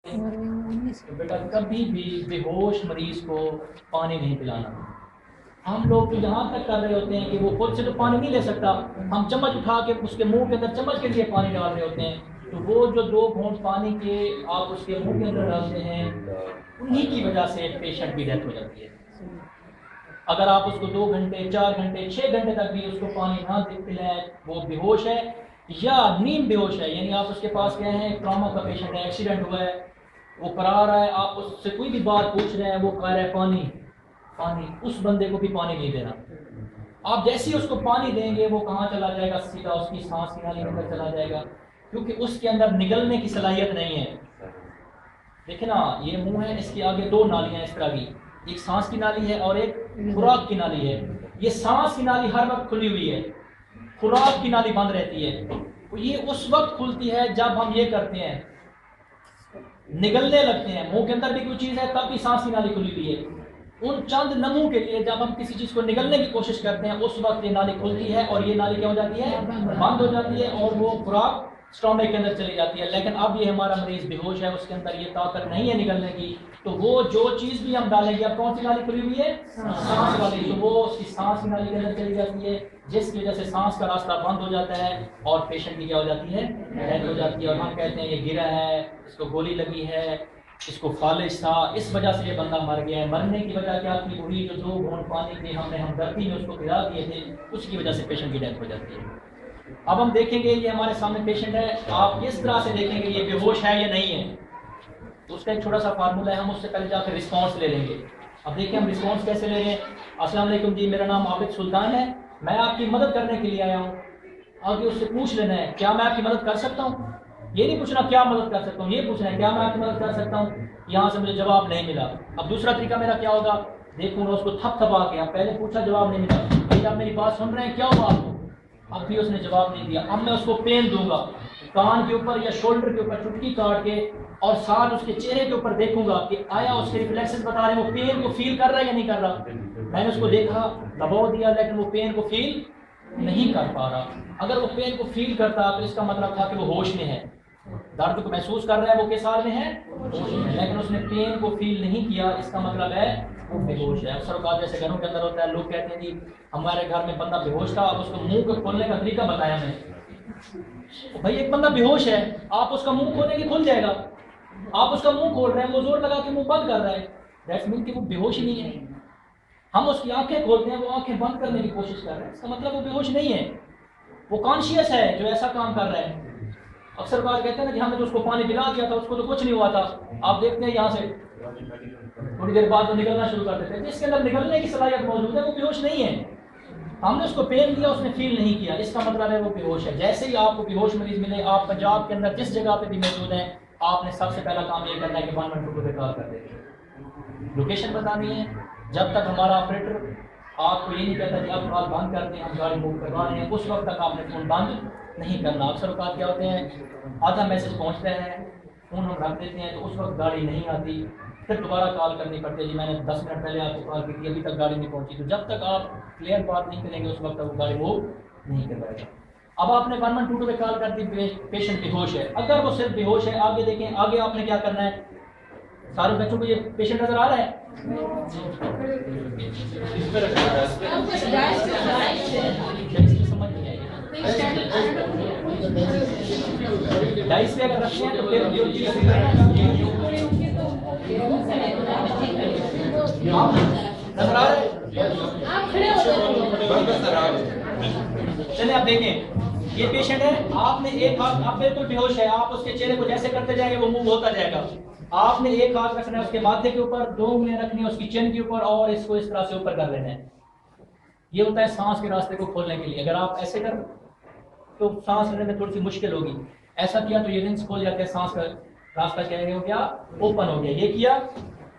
तो बेटा कभी भी बेहोश मरीज को पानी नहीं पिलाना। हम लोग तो यहाँ तक कर रहे होते हैं कि वो खुद से तो पानी नहीं ले सकता, हम चम्मच उठा के उसके मुंह के अंदर चम्मच के लिए पानी डाल रहे होते हैं। तो वो जो 2 घूंट पानी के आप उसके मुंह के अंदर डालते हैं, उन्हीं की वजह से पेशेंट की डेथ हो जाती है। अगर आप उसको 2 घंटे 4 घंटे 6 घंटे तक भी उसको पानी ना पिलाएं, वो बेहोश है या नीम बेहोश है, यानी आप उसके पास गए हैं, ट्रॉमा का पेशेंट है, एक्सीडेंट हुआ है, वो करा रहा है, आप उससे कोई भी बात पूछ रहे हैं, वो कह रहा है पानी पानी, उस बंदे को भी पानी नहीं देना। आप जैसे ही उसको पानी देंगे वो कहाँ चला जाएगा, सीधा उसकी सांस की नाली के अंदर चला जाएगा, क्योंकि उसके अंदर निगलने की सलाहियत नहीं है। देखिए ना, ये मुंह है, इसके आगे 2 नालियां इस तरह की, एक सांस की नाली है और एक खुराक की नाली है। ये सांस की नाली हर वक्त खुली हुई है, खुराक की नाली बंद रहती है। तो ये उस वक्त खुलती है जब हम ये करते हैं, निगलने लगते हैं, मुंह के अंदर भी कोई चीज है तब भी सांस की नाली खुली हुई है। उन चंद लम्हों के लिए जब हम किसी चीज को निगलने की कोशिश करते हैं, उस वक्त ये नाली खुलती है और ये नाली क्या हो जाती है, बंद हो जाती है और वो खुराक स्टोमक के अंदर चली जाती है। लेकिन अब ये हमारा मरीज बेहोश है, उसके अंदर ये ताकत नहीं है निकलने की, तो वो जो चीज भी हम डालेंगे, अब कौन सी नाली खुली हुई है, सांस वाली, तो वो उसकी सांस की नाली के अंदर चली जाती है, जिसकी वजह से सांस का रास्ता बंद हो जाता है और पेशेंट की क्या हो जाती है, डेथ हो जाती है। और हम कहते हैं ये गिरा है, इसको गोली लगी है, इसको फालिज था, इस वजह से ये बंदा मर गया है। मरने की वजह क्या थी, वही जो 2 घूंट पानी के हमने हमदर्दी में उसको पिला दिए थे, उसकी वजह से पेशेंट की डेथ हो जाती है। अब हम देखेंगे, ये हमारे सामने पेशेंट है, आप किस तरह से देखेंगे ये बेहोश है या नहीं है, तो उसका एक छोटा सा फार्मूला है, हम उससे पहले जाकर रिस्पॉन्स ले लेंगे। अब देखिए हम रिस्पॉन्स कैसे ले रहे हैं। अस्सलाम वालेकुम जी, मेरा नाम आबिद सुल्तान है, मैं आपकी मदद करने के लिए आया हूँ। आगे उससे पूछ लेना है क्या मैं आपकी मदद कर सकता हूँ, ये नहीं पूछना क्या मदद कर सकता हूँ, ये पूछना है क्या मैं आपकी मदद कर सकता हूँ। यहाँ से मुझे जवाब नहीं मिला, अब दूसरा तरीका मेरा क्या होगा, देखूंगा उसको थपथपा के, अब पहले पूछा जवाब नहीं मिला, भैया आप मेरी बात सुन रहे हैं, क्या हुआ आपको, अब भी उसने जवाब नहीं दिया। अब मैं उसको पेन दूंगा, कान के ऊपर या शोल्डर के ऊपर चुटकी काट के, और साथ उसके चेहरे के ऊपर देखूंगा कि आया उसके रिफ्लेक्सेस बता रहे हैं वो पेन को फील कर रहा है या नहीं कर रहा। मैंने उसको देखा, दबाव दिया, लेकिन वो पेन को फील नहीं कर पा रहा। अगर वो पेन को फील करता तो इसका मतलब था कि वो होश में है, दर्द को महसूस कर रहा है, वो किस हाल में है, होश में। लेकिन उसने पेन को फील नहीं किया, इसका मतलब है वो बेहोश है। अक्सर औकात जैसे घरों के अंदर होता है, लोग कहते हैं जी हमारे घर में बंदा बेहोश था, अब उसको मुंह को खोलने का तरीका बताया मैंने। तो भाई एक बंदा बेहोश है, आप उसका मुंह खोलेंगे खुल जाएगा, आप उसका मुंह खोल रहे हैं, वो जोर लगा के मुंह बंद कर रहा है, दैट्स मीन कि वो बेहोश ही नहीं है। हम उसकी आंखें खोलते हैं, वो आंखें बंद करने की कोशिश कर रहे हैं, इसका मतलब वो बेहोश नहीं है, वो कॉन्शियस है जो ऐसा काम कर रहा है। अक्सर बात कहते हैं ना कि हमने जो उसको पानी पिला दिया था उसको तो कुछ नहीं हुआ था, आप देखते हैं यहाँ से थोड़ी देर बाद वो निकलना शुरू कर देते हैं, जिसके अंदर निकलने की सलाहियत मौजूद है वो बेहोश नहीं है। हमने उसको पेन दिया, उसने फील नहीं किया, इसका मतलब है वो बेहोश है। जैसे ही आपको बेहोश मरीज मिले, आप पंजाब के अंदर जिस जगह पे भी मौजूद हैं, आपने सबसे पहला काम ये करना है कि 1 मिनट पे कॉल कर दें, लोकेशन बतानी है। जब तक हमारा ऑपरेटर आपको ये नहीं कहता कि आप कॉल बंद कर दें, हम गाड़ी मूव करवा रहे हैं, उस वक्त तक आपने फ़ोन बंद नहीं करना। अक्सर औकात क्या होते हैं, आधा मैसेज पहुंचता है, फ़ोन हम रख देते हैं, तो उस वक्त गाड़ी नहीं आती, फिर दोबारा कॉल करनी पड़ती है, जी मैंने 10 मिनट पहले आपको कॉल की थी, अभी तक गाड़ी नहीं पहुंची। तो जब तक आप क्लियर बात नहीं करेंगे उस वक्त तक वो गाड़ी मूव नहीं करवाएगा। अब आपने 112 पे कॉल कर दी, पेशेंट बेहोश है, अगर वो सिर्फ बेहोश है, आगे देखें, आगे आपने क्या करना है, सारे बच्चों को ये पेशेंट नजर आ रहा है, समझ नहीं आएगी, डाइस पे अगर रखते हैं तो फिर नजर आ रहा है। चलिए आप देखें, ये पेशेंट है, आपने एक हाथ, आप बिल्कुल बेहोश है, आप उसके चेहरे को जैसे करते जाएंगे वो मूव होता जाएगा। आपने एक हाथ रखना है उसके माथे के ऊपर, 2 उंगलियां रखनी है उसकी चिन के ऊपर, और इसको इस तरह से ऊपर कर लेना है। ये होता है सांस के रास्ते को खोलने के लिए। अगर आप ऐसे कर तो सांस लेने में थोड़ी सी मुश्किल होगी, ऐसा किया तो ये रिंग्स खोल जाते हैं, सांस का रास्ता क्या हो गया, ओपन हो गया। ये किया।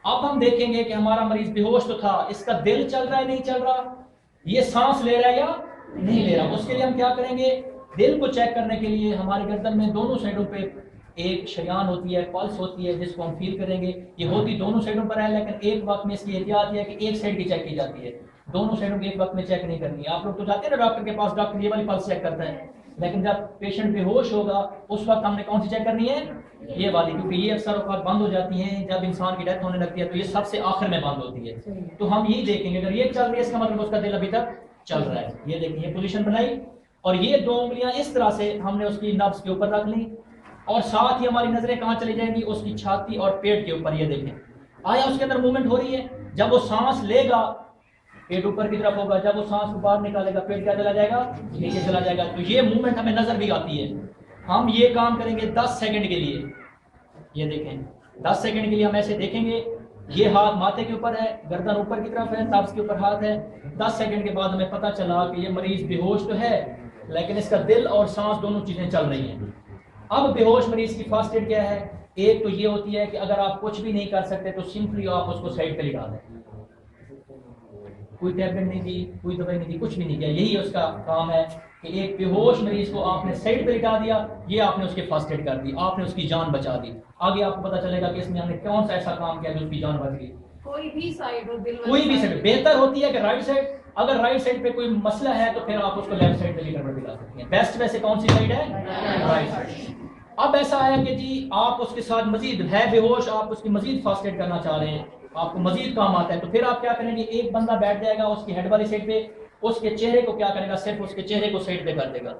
अब हम देखेंगे कि हमारा मरीज बेहोश तो था, इसका दिल चल रहा है नहीं चल रहा, ये सांस ले रहा है या नहीं ले रहा। उसके लिए हम क्या करेंगे, दिल को चेक करने के लिए हमारे गर्दन में दोनों साइडों पे एक शरियान होती है, पल्स होती है, जिसको हम फील करेंगे। ये होती दोनों साइडों पर है, लेकिन एक वक्त में इसकी एहतियात है कि एक साइड की चेक की जाती है, दोनों साइडों की एक वक्त में चेक नहीं करनी है। आप लोग तो जाते हैं ना डॉक्टर के पास, डॉक्टर ये वाली पल्स चेक करता है, लेकिन जब पेशेंट बेहोश होगा उस वक्त हमने कौन सी चेक करनी है, ये वाली, क्योंकि ये अक्सर औकात बंद हो जाती हैं जब इंसान की डेथ होने लगती है, तो ये सबसे आखिर में बंद होती है। तो हम यही देखेंगे, अगर ये चल रही है इसका मतलब उसका दिल अभी तक चल रहा है। ये देखिए, ये पोजीशन बनाई और ये 2 उंगलियां इस तरह से हमने उसकी नब्ज के ऊपर रख ली और साथ ही हमारी नजरें कहाँ चली जाएंगी, उसकी छाती और पेट के ऊपर। ये देखें, आया उसके अंदर मूवमेंट हो रही है। जब वो सांस लेगा पेट ऊपर की तरफ होगा, जब वो सांस को बाहर निकालेगा पेट क्या चला जाएगा, नीचे चला जाएगा। तो ये मूवमेंट हमें नजर भी आती है। हम ये काम करेंगे 10 सेकंड के लिए। ये देखें, 10 सेकंड के लिए हम ऐसे देखेंगे, ये हाथ माथे के ऊपर है, गर्दन ऊपर की तरफ है, नब्ज के ऊपर हाथ है। 10 सेकंड के बाद हमें पता चला कि ये मरीज बेहोश तो है लेकिन इसका दिल और सांस दोनों चीजें चल रही हैं। अब बेहोश मरीज की फर्स्ट एड क्या है? एक तो ये होती है कि अगर आप कुछ भी नहीं कर सकते तो सिंपली आप उसको साइड पे लिटा दें। कोई टैबलेट नहीं दी, कोई दवाई नहीं दी, कुछ भी नहीं किया, यही उसका काम है कि एक बेहोश मरीज को आपने साइड पे लिटा दिया, ये आपने उसके फर्स्ट एड कर दी, आपने उसकी जान बचा दी। आगे आपको पता चलेगा कि इसमें हमने कौन सा ऐसा काम किया जो उसकी जान बच गई। कोई भी साइड हो, कोई भी साइड बेहतर होती है कि राइट साइड। अगर राइट साइड पे कोई मसला है तो फिर आप उसको लेफ्ट साइड पे भी करके दिला सकते हैं। बेस्ट वैसे कौन सी साइड है? Right side. अब ऐसा है कि जी आप उसके साथ मजीद है बेहोश, आप उसकी मजीद फर्स्ट एड करना चाह रहे हैं, आपको मजीद काम आता है, तो फिर आप क्या करेंगे, एक बंदा बैठ जाएगा उसकी हेड वाली साइड पे, उसके चेहरे को क्या करेगा, सिर्फ उसके चेहरे को साइड पे कर देगा,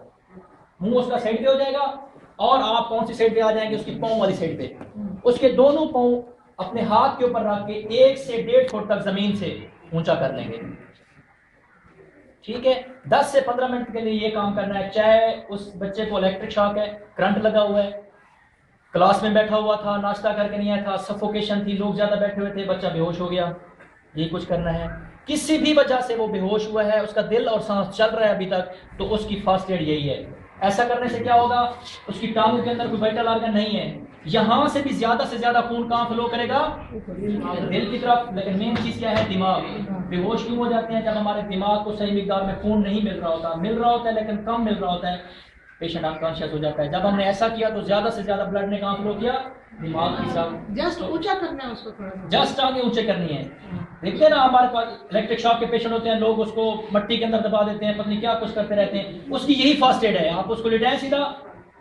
मुंह उसका साइड पे हो जाएगा और आप कौन सी साइड पे आ जाएंगे, उसकी पांव वाली साइड पे। उसके दोनों पांव अपने हाथ के ऊपर रख के 1 से 1.5 फुट तक जमीन से ऊंचा कर लेंगे। ठीक है, 10 से 15 मिनट के लिए ये काम करना है। चाहे उस बच्चे को इलेक्ट्रिक शॉक है, करंट लगा हुआ है, क्लास में बैठा हुआ था, नाश्ता करके नहीं आया था, सफोकेशन थी, लोग ज्यादा बैठे हुए थे, बच्चा बेहोश हो गया, ये कुछ करना है। किसी भी वजह से वो बेहोश हुआ है, उसका दिल और सांस चल रहा है अभी तक, तो उसकी फर्स्ट एड यही है। ऐसा करने से क्या होगा, उसकी टांगों के अंदर कोई वाइटल ऑर्गन नहीं है, यहां से भी ज्यादा से ज्यादा खून कहां फ्लो करेगा, दिल की तरफ। लेकिन मेन चीज क्या है, दिमाग। बेहोश क्यों हो जाते हैं? जब हमारे दिमाग को सही मिकदार में खून नहीं मिल रहा होता है लेकिन कम मिल रहा होता है, पेशेंट अनकॉन्शियस हो जाता है। जब हमने ऐसा किया तो ज्यादा से ज्यादा ब्लड ने कहां फ्लो किया, दिमाग की तरफ। जस्ट ऊंचा करना है उसको, थोड़ा जस्ट आगे ऊंचे करनी है। देखते हैं ना, हमारे पास इलेक्ट्रिक शॉक के पेशेंट होते हैं, लोग उसको मट्टी के अंदर दबा देते हैं, पता नहीं क्या कुछ करते रहते हैं, उसकी यही फर्स्ट एड है। आप उसको लिटाएं सीधा,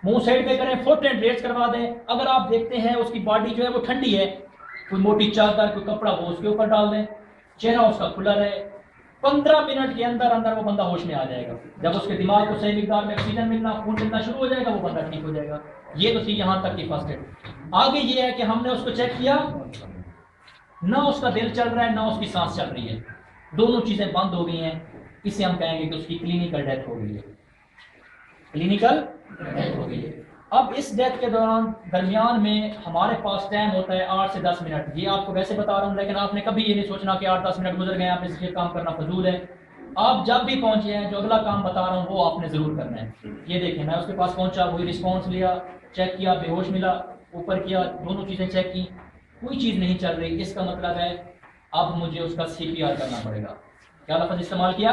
मुंह साइड पे करें, फुट एंड रेस्ट करवा दें। अगर आप देखते हैं उसकी बॉडी जो है वो ठंडी है, कोई मोटी चादर कोई कपड़ा वो उसके ऊपर डाल दें, चेहरा उसका खुला रहे, 15 मिनट के अंदर अंदर वो बंदा होश में आ जाएगा। जब उसके दिमाग को सही मिकदार में ऑक्सीजन मिलना, खून मिलना शुरू हो जाएगा, वो बंदा ठीक हो जाएगा। ये तो थी यहाँ तक की फर्स्ट एड। आगे ये है कि हमने उसको चेक किया, ना उसका दिल चल रहा है ना उसकी सांस चल रही है, दोनों चीजें बंद हो गई हैं। इसे हम कहेंगे कि उसकी क्लिनिकल डेथ हो गई है, क्लिनिकल डेथ हो गई है। अब इस डेथ के दरमियान में हमारे पास टाइम होता है 8 से 10 मिनट। ये आपको वैसे बता रहा हूँ, लेकिन आपने कभी ये नहीं सोचना कि 8-10 मिनट गुजर गए, आप इसलिए काम करना फजूल है। आप जब भी पहुंचे हैं, जो अगला काम बता रहा हूँ वो आपने जरूर करना है। ये देखें, मैं उसके पास पहुंचा, वही रिस्पॉन्स लिया, चेक किया, बेहोश मिला, ऊपर किया, दोनों चीजें चेक की, कोई चीज नहीं चल रही। इसका मतलब है अब मुझे उसका CPR करना पड़ेगा। क्या लफ्ज इस्तेमाल किया?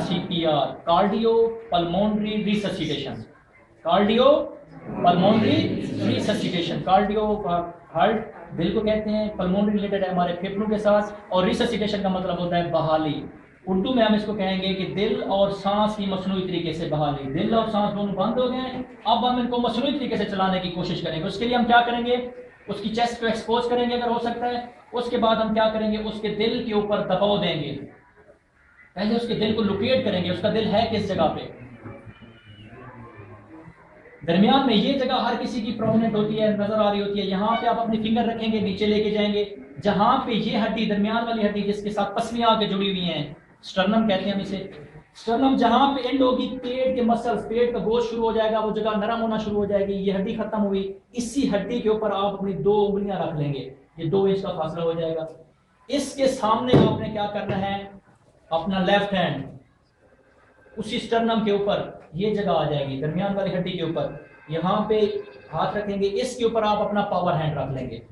CPR, cardio pulmonary resuscitation. Cardio pulmonary resuscitation. Cardio heart दिल को कहते हैं, पल्मोनरी रिलेटेड है हमारे फेफड़ों के साथ, और रिससिटेशन का मतलब होता है बहाली। उर्दू में हम इसको कहेंगे कि दिल और सांस की मसनूई तरीके से बहाली। दिल और सांस दोनों बंद हो गए, अब हम इनको मसनूई तरीके से चलाने की कोशिश करेंगे। उसके लिए हम क्या करेंगे, उसकी चेस्ट को एक्सपोज करेंगे अगर हो सकता है। उसके बाद हम क्या करेंगे, उसके दिल के ऊपर दबाव देंगे। पहले उसके दिल को लोकेट करेंगे, उसका दिल है किस जगह पे। दरमियान में ये जगह हर किसी की प्रोमिनेंट होती है, नजर आ रही होती है। यहाँ पे आप अपनी फिंगर रखेंगे, नीचे लेके जाएंगे, जहां पे ये हड्डी, दरमियान वाली हड्डी जिसके साथ पसलियां आके जुड़ी हुई हैं, स्टर्नम कहते हैं हम इसे। स्टर्नम जहां पे एंड होगी, पेट के मसल्स, पेट का गोश्त शुरू हो जाएगा, वो जगह नरम होना शुरू हो जाएगी, ये हड्डी खत्म हुई। इसी हड्डी के ऊपर आप अपनी 2 उंगलियां रख लेंगे, ये 2 इंच का फासला हो जाएगा। इसके सामने आपने क्या करना है, अपना लेफ्ट हैंड उसी स्टर्नम के ऊपर, ये जगह आ जाएगी दरमियान वाली हड्डी के ऊपर, यहाँ पे हाथ रखेंगे, इसके ऊपर आप अपना पावर हैंड रख लेंगे,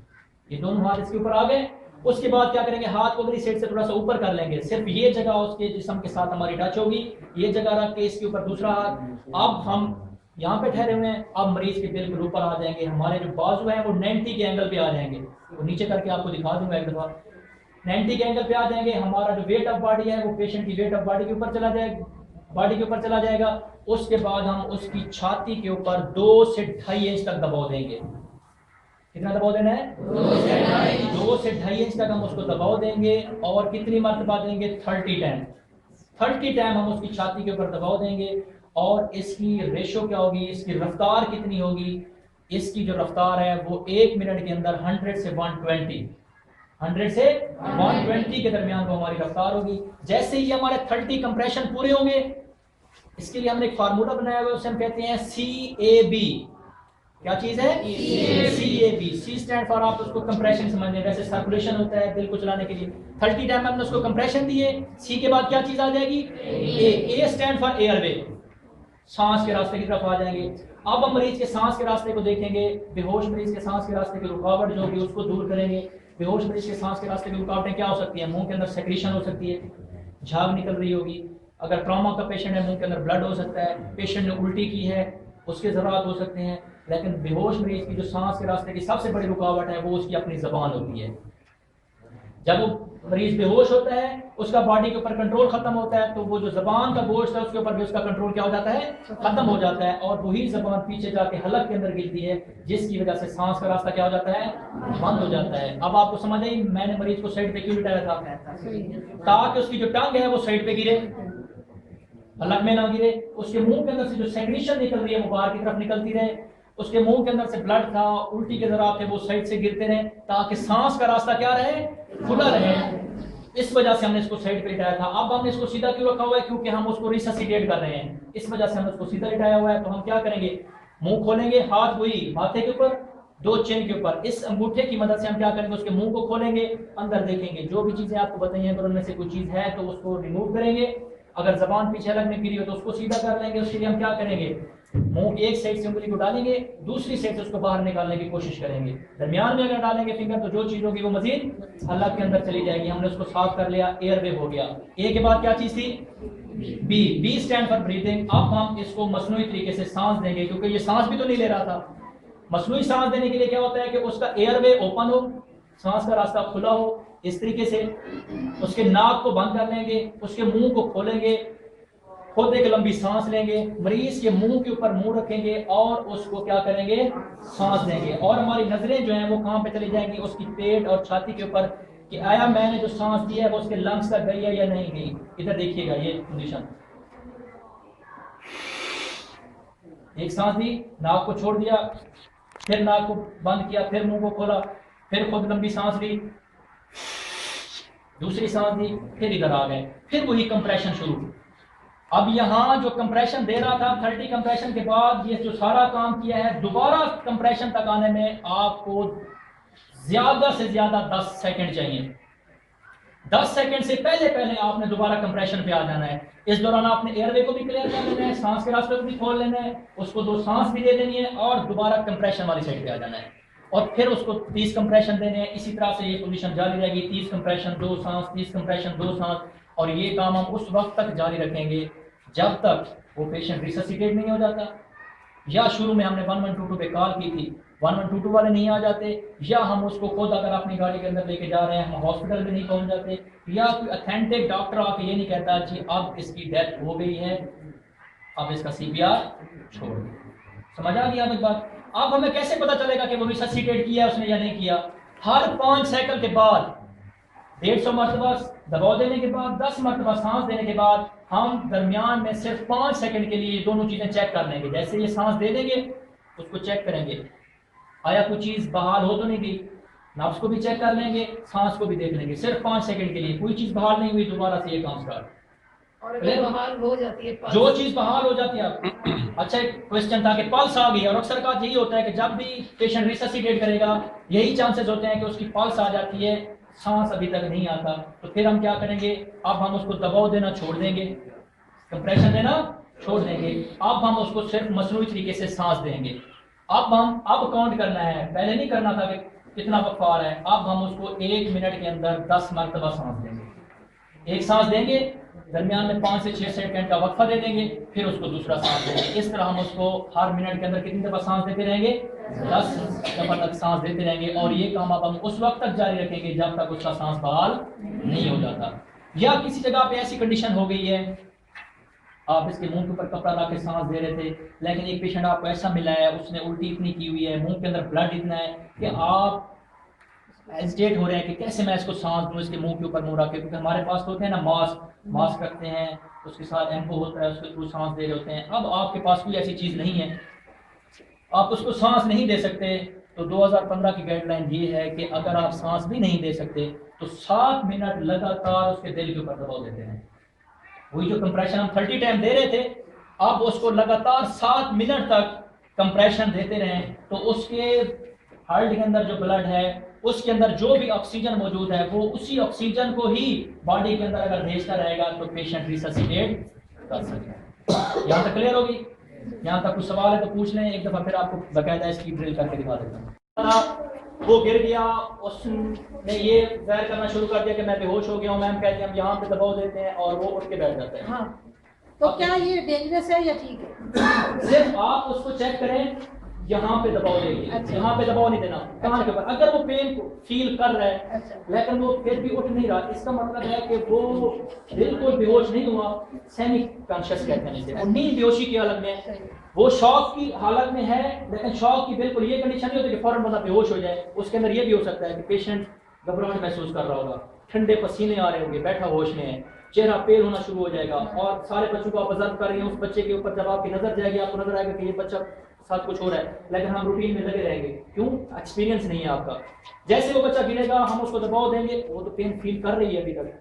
ये दोनों हाथ इसके ऊपर आ गए। उसके बाद क्या करेंगे, हाथ को अगली साइड से थोड़ा सा ऊपर कर लेंगे, सिर्फ ये जगह उसके जिस्म के साथ हमारी टच होगी, ये जगह रख के इसके ऊपर दूसरा हाथ। अब हम यहाँ पे ठहरे हुए हैं, अब मरीज के बिल्कुल ऊपर आ जाएंगे, हमारे जो बाजू है वो 90 के एंगल पे आ जाएंगे, वो नीचे करके आपको दिखा दूंगा एक दफा। 90 के एंगल पे आ जाएंगे, हमारा जो वेट ऑफ बॉडी है वो पेशेंट की वेट ऑफ बॉडी के ऊपर चला जाएगा, बॉडी के ऊपर चला जाएगा। उसके बाद हम उसकी छाती के ऊपर 2 से 2.5 इंच तक दबाव देंगे। कितना दबाव देना है? 2 से 2.5 इंच तक हम उसको दबाव देंगे। और कितनी मरतबा देंगे? 30 टाइम। 30 टाइम हम उसकी छाती के ऊपर दबाव देंगे। और इसकी रेशो क्या होगी, इसकी रफ्तार कितनी होगी? इसकी जो रफ्तार है वो 1 मिनट के अंदर 100 से 120 के दरमियान वो हमारी रफ्तार होगी। जैसे ही हमारे 30 कंप्रेशन पूरे होंगे, इसके लिए हमने एक फार्मूला बनाया हुआ है, उसे हम कहते हैं CAB। क्या चीज है? CAB। C स्टैंड फॉर, आप उसको कंप्रेशन समझ लें, वैसे सर्कुलेशन होता है दिल को चलाने के लिए। 30 टाइम हमने उसको कंप्रेशन दिए। C के बाद क्या चीज आ जाएगी? A स्टैंड फॉर एयरवे, सांस के रास्ते की तरफ आ जाएंगे। अब हम मरीज के सांस के रास्ते को देखेंगे। बेहोश मरीज के सांस के रास्ते की रुकावट जो होगी उसको दूर करेंगे। बेहोश मरीज के सांस के रास्ते की रुकावटें क्या हो सकती है? मुंह के अंदर सेक्रीशन हो सकती है, झाग निकल रही होगी। अगर ट्रॉमा का पेशेंट है, मुंह के अंदर ब्लड हो सकता है। पेशेंट ने उल्टी की है, उसके ज़रात हो सकते हैं। लेकिन बेहोश मरीज की जो सांस के रास्ते की सबसे बड़ी रुकावट है वो उसकी अपनी जबान होती है। जब वो मरीज बेहोश होता है, उसका बॉडी के ऊपर कंट्रोल खत्म होता है, तो वो जो जबान का गोश्त है उसके ऊपर भी उसका कंट्रोल क्या हो जाता है? खत्म हो जाता है। और वही जबान पीछे जाके हलक के अंदर गिरती है, जिसकी वजह से सांस का रास्ता क्या हो जाता है? बंद हो जाता है। अब आपको समझ आई मैंने मरीज को साइड पे क्यों बिठाया था? ताकि उसकी जो टंग है वो साइड पे गिरे, हलक में ना गिरे। उसके मुंह के अंदर से जो सेक्रीशन निकल रही है वो बाहर की तरफ निकलती रहे। उसके मुंह के अंदर से ब्लड था, उल्टी के ज़रात थे, वो साइड से गिरते रहे, ताकि सांस का रास्ता क्या रहे? खुला रहे। इस वजह से हमने इसको साइड पे लिटाया था। अब हमने इसको सीधा क्यों रखा हुआ है? क्योंकि हम उसको रिससिटेट कर रहे हैं, इस वजह से हमने उसको सीधा लिटाया हुआ है। तो हम क्या करेंगे? मुंह खोलेंगे, हाथ वही माथे के ऊपर, 2 चिन के ऊपर। इस अंगूठे की मदद से हम क्या करेंगे? उसके मुंह को खोलेंगे, अंदर देखेंगे। जो भी चीजें आपको बताई हैं, अगर उनमें से कोई चीज है तो उसको रिमूव करेंगे। अगर जबान पीछे अलग में गिरी हो तो उसको सीधा कर लेंगे। उसके लिए हम क्या करेंगे? मुंह की एक साइड से उंगली को डालेंगे, दूसरी साइड से उसको बाहर निकालने की कोशिश करेंगे। दरमियान में अगर डालेंगे फिंगर तो जो चीज होगी वो मजीद हलक के अंदर चली जाएगी। हमने उसको साफ कर लिया, एयरवे हो गया। ए के बाद क्या चीज थी? B stand for breathing. अब हम इसको मसनूई तरीके से सांस देंगे, क्योंकि ये सांस भी तो नहीं ले रहा था। मसनूई सांस देने के लिए क्या होता है कि उसका एयरवे ओपन हो, सांस का रास्ता खुला हो। इस तरीके से उसके नाक को बंद कर लेंगे, उसके मुंह को खोलेंगे, खुद एक लंबी सांस लेंगे, मरीज के मुंह के ऊपर मुंह रखेंगे और उसको क्या करेंगे? सांस देंगे। और हमारी नजरें जो हैं वो कहां पे चली जाएंगी? उसकी पेट और छाती के ऊपर, कि आया मैंने जो सांस दी है वो उसके लंग्स तक गई है या नहीं गई। इधर देखिएगा ये पोजीशन। एक सांस दी, नाक को छोड़ दिया, फिर नाक को बंद किया, फिर मुंह को खोला, फिर खुद लंबी सांस ली, दूसरी सांस दी, फिर इधर आ गए, फिर वही कंप्रेशन शुरू। अब यहां जो कंप्रेशन दे रहा था 30 कंप्रेशन के बाद ये जो सारा काम किया है, दोबारा कंप्रेशन तक आने में आपको ज्यादा से ज्यादा 10 सेकंड चाहिए। 10 सेकंड से पहले पहले आपने दोबारा कंप्रेशन पे आ जाना है। इस दौरान आपने एयरवे को भी क्लियर कर लेना है, सांस के रास्ते को भी खोल लेना है, उसको 2 सांस भी दे देनी है और दोबारा कंप्रेशन वाली साइड पे आ जाना है। और फिर उसको 30 कंप्रेशन देने हैं। इसी तरह से ये पोजीशन जारी रहेगी, 30 कंप्रेशन 2 सांस, 30 कंप्रेशन 2 सांस। और ये काम हम उस वक्त तक जारी रखेंगे जब तक वो पेशेंट रिससिटेट नहीं हो जाता, या शुरू में हमने 1122 पे कॉल की थी, 1122 वाले नहीं आ जाते, या हम उसको खुद अगर अपनी गाड़ी के अंदर लेके जा रहे हैं हम हॉस्पिटल में नहीं पहुंच जाते, या कोई अथेंटिक डॉक्टर आके ये नहीं कहता जी अब इसकी डेथ हो गई है, अब इसका CPR छोड़ दो। समझ आ गया एक बात? अब हमें कैसे पता चलेगा कि वो रिससिटेट किया उसने या नहीं किया? हर 5 साइकिल के बाद, 150 मरतबा दबाव देने के बाद, 10 मरतबा सांस देने के बाद, हम दरमियान में सिर्फ 5 सेकंड के लिए दोनों चीजें चेक कर लेंगे। जैसे ये सांस दे देंगे, उसको चेक करेंगे आया कोई चीज बहाल हो तो नहीं गई, नफ्स को भी चेक कर लेंगे, सांस को भी देख लेंगे। सिर्फ 5 सेकंड के लिए, कोई चीज बहाल नहीं हुई दोबारा से ये काम स्टार्ट। और अगर बहाल हो जाती है, जो चीज बहाल हो जाती है। अच्छा, एक क्वेश्चन था कि पल्स आ गई, और अक्सर का यही होता है कि जब भी पेशेंट रिससिटेट करेगा यही चांसेस होते हैं कि उसकी पल्स आ जाती है, सांस अभी तक नहीं आता। तो फिर हम क्या करेंगे? अब हम उसको दबाव देना छोड़ देंगे, कंप्रेशन देना छोड़ देंगे। अब हम उसको सिर्फ मसनूई तरीके से सांस देंगे। अब काउंट करना है, पहले नहीं करना था कि कितना वक्फा आ रहा है। अब हम उसको 1 मिनट के अंदर 10 मरतबा सांस देंगे। एक सांस देंगे, दरमियान में 5 से 6 सेकंड का वक्फा दे देंगे, फिर उसको दूसरा सांस देंगे। इस तरह हम उसको हर मिनट के अंदर कितनी दफा सांस देते रहेंगे? 10 दफा तक सांस देते रहेंगे। और ये काम अब हम उस वक्त तक जारी रखेंगे जब तक उसका सांस बहाल नहीं हो जाता। या किसी जगह पे ऐसी कंडीशन हो गई है, आप इसके मुंह के ऊपर कपड़ा ला के सांस दे रहे थे, लेकिन एक पेशेंट आपको ऐसा मिला है, उसने उल्टी इतनी की हुई है, मुंह के अंदर ब्लड इतना है कि आप हेजिटेट हो रहे हैं कि कैसे मैं इसको सांस दूं, इसके मुंह के ऊपर मुंह रख के, क्योंकि हमारे पास तो होते हैं ना मास्क रखते हैं, उसके साथ एम्पो होता है, उसके थ्रू सांस दे रहे होते हैं। अब आपके पास कोई ऐसी चीज़ नहीं है, आप उसको सांस नहीं दे सकते, तो 2015 की गाइडलाइन ये है कि अगर आप सांस भी नहीं दे सकते तो 7 मिनट लगातार उसके दिल के ऊपर दबाव देते हैं। वही जो कंप्रेशन हम 30 टाइम दे रहे थे, आप उसको लगातार 7 मिनट तक कंप्रेशन देते रहें, तो उसके हार्ट के अंदर जो ब्लड है, उसके अंदर जो भी ऑक्सीजन मौजूद है, वो उसी ऑक्सीजन को ही बॉडी के अंदर अगर भेजता रहेगा तो पेशेंट रिससिटेट कर सके। यहाँ तक क्लियर होगी? यहाँ तक कुछ सवाल है तो पूछ लें, एक दफा फिर आपको बकायदा इसकी ड्रिल करके दिखा देता हूँ। वो गिर गया, उसने ये जाहिर करना शुरू कर दिया कि मैं बेहोश हो गया हूँ, मैम कहती हैं हम यहाँ पे दबाव देते हैं और वो उठ के बैठ जाता है। हाँ, तो क्या ये डेंजरस है या ठीक है? सिर्फ आप उसको चेक करें, यहाँ पे दबाव देंगे। अच्छा। यहाँ पे दबाव नहीं देना, कान के ऊपर। अगर वो पेन को फील कर रहा है, अच्छा। लेकिन वो फिर भी उठ नहीं रहा, इसका मतलब है कि वो बिल्कुल बेहोश नहीं हुआ, सेमी कॉन्शियस कहते हैं इसे, वो नींद बेहोशी की हालत में है, वो शॉक की हालत में है, लेकिन शॉक की बिल्कुल ये कंडीशन नहीं होती कि फौरन बंदा बेहोश हो जाए। उसके अंदर ये भी हो सकता है कि पेशेंट घबराहट महसूस कर रहा होगा, ठंडे पसीने आ रहे होंगे, बैठा होश में है, चेहरा पेल होना शुरू हो जाएगा, और सारे बच्चों को आप ऑब्जर्व कर रही हैं, उस बच्चे के ऊपर जब आपकी नजर जाएगी आपको नजर आएगा कि ये बच्चा साथ कुछ हो रहा है, लेकिन हम रूटीन में लगे रहेंगे। क्यों? एक्सपीरियंस नहीं है आपका। जैसे वो बच्चा गिरेगा, हम उसको दबाव देंगे, वो तो पेन फील कर रही है अभी तक।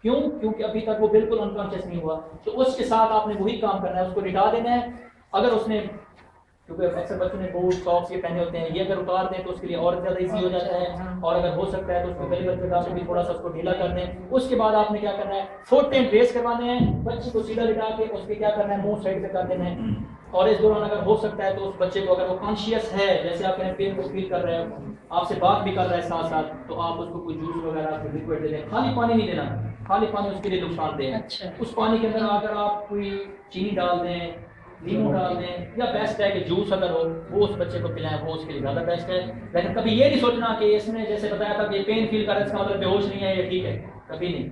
क्यों? क्योंकि अभी तक वो बिल्कुल अनकॉन्शियस नहीं हुआ। तो उसके साथ आपने वही काम करना है, उसको लिटा देना है। अगर उसने, क्योंकि अक्सर बच्चों ने बूट सॉक्स ये पहने होते हैं, ये अगर उतार दें तो उसके लिए और ज्यादा इजी हो जाता है, और अगर हो सकता है तो उसको गली बच्चे डाल के भी थोड़ा सा उसको ढीला कर दें। उसके बाद आपने क्या करना है, 4 टाइम रेस करवाने हैं, बच्चे को सीधा लिटा के उसके क्या करना है, मुंह साइड से कर देना है, और इस दौरान अगर हो सकता है तो उस बच्चे को, अगर वो कॉन्शियस है, जैसे आप कहें पेन को फील कर रहे हो, आपसे बात भी कर रहा है साथ साथ, तो आप उसको कोई जूस वगैरह लिक्विड दे दें। खाली पानी नहीं देना, खाली पानी उसके लिए नुकसानदेह है। अच्छा। उस पानी के अंदर अगर आप कोई चीनी डाल दें, नींबू डाल दें, या बेस्ट है कि जूस अगर हो वो उस बच्चे को पिलाएं, वो उसके लिए ज़्यादा बेस्ट है। लेकिन कभी ये नहीं सोचना कि इसने जैसे बताया था कि ये पेन फील कर रहा है, इसका मतलब बेहोश नहीं है, ये ठीक है, कभी नहीं।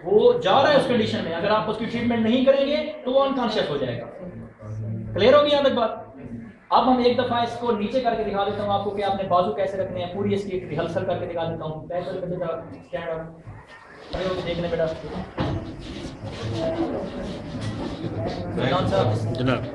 वो जा रहा है उस कंडीशन में, अगर आप उसकी ट्रीटमेंट नहीं करेंगे तो वो अनकॉन्शियस हो जाएगा। क्लियर होगी यहाँ तक बात? अब हम एक दफा इसको नीचे करके दिखा देता हूँ आपको कि आपने बाजू कैसे रखने हैं, पूरी इसकी एक रिहर्सल करके दिखा देता हूँ। स्टैंड अप, खड़े होकर देख लें बेटा। जनाब।